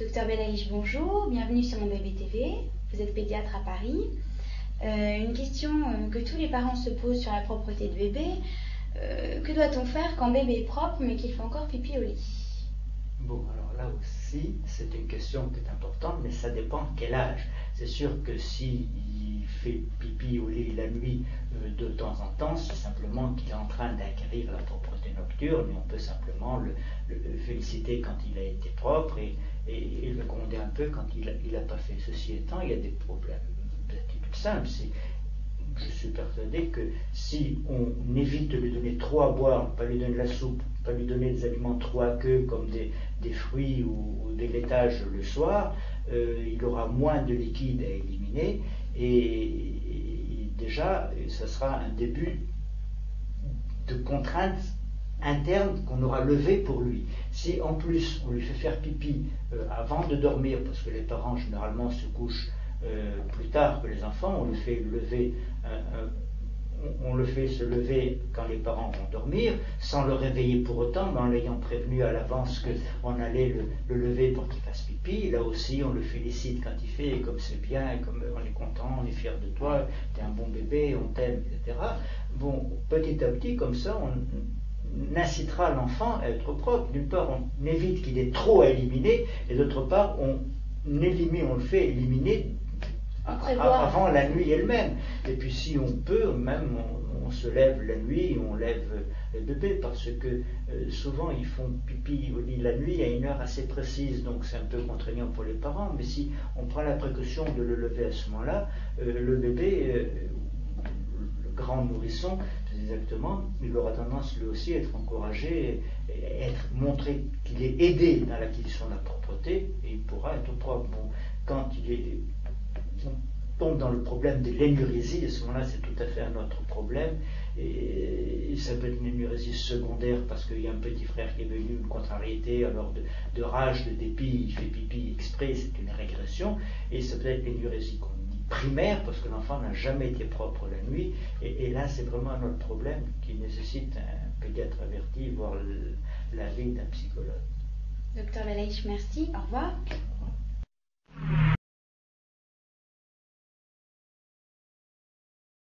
Docteur Belaïch, bonjour, bienvenue sur Mon Bébé TV. Vous êtes pédiatre à Paris. Une question que tous les parents se posent sur la propreté de bébé. Que doit-on faire quand bébé est propre mais qu'il fait encore pipi au lit? Bon, alors là aussi, c'est une question qui est importante, mais ça dépend de quel âge. C'est sûr que s'il fait pipi au lit la nuit de temps en temps, c'est simplement qu'il est en train d'acquérir la propreté nocturne, et on peut simplement le féliciter quand il a été propre et le gronder un peu quand il n'a pas fait. Ceci étant, il y a des problèmes d'attitude simple. Je suis persuadé que si on évite de lui donner trop à boire, pas lui donner de la soupe, pas lui donner des aliments trop aqueux comme des fruits ou des laitages le soir, il aura moins de liquide à éliminer et déjà ça sera un début de contrainte interne qu'on aura levée pour lui. Si en plus on lui fait faire pipi avant de dormir, parce que les parents généralement se couchent plus tard que les enfants, on le fait lever, on le fait se lever quand les parents vont dormir, sans le réveiller pour autant, mais en l'ayant prévenu à l'avance qu'on allait le lever pour qu'il fasse pipi. Et là aussi, on le félicite quand il fait, et comme c'est bien, et comme on est content, on est fier de toi, t'es un bon bébé, on t'aime, etc. Bon, petit à petit, comme ça, on incitera l'enfant à être propre. D'une part, on évite qu'il ait trop à éliminer, et d'autre part, on le fait éliminer avant la nuit elle-même. Et puis si on peut, même on se lève la nuit, on lève le bébé, parce que souvent ils font pipi au lit la nuit à une heure assez précise, donc c'est un peu contraignant pour les parents, mais si on prend la précaution de le lever à ce moment-là, le bébé, le grand nourrisson, exactement, il aura tendance lui aussi à être encouragé, montrer qu'il est aidé dans l'acquisition de la propreté, et il pourra être propre. Bon, quand on tombe dans le problème de l'énurésie, à ce moment-là c'est tout à fait un autre problème, et ça peut être une énurésie secondaire parce qu'il y a un petit frère qui est venu, une contrariété, alors de rage, de dépit, il fait pipi exprès, c'est une régression, et ça peut être l'énurésie qu'on dit primaire parce que l'enfant n'a jamais été propre la nuit, et là c'est vraiment un autre problème qui nécessite un pédiatre averti, voire l'avis d'un psychologue. Docteur Belaïch, merci, au revoir.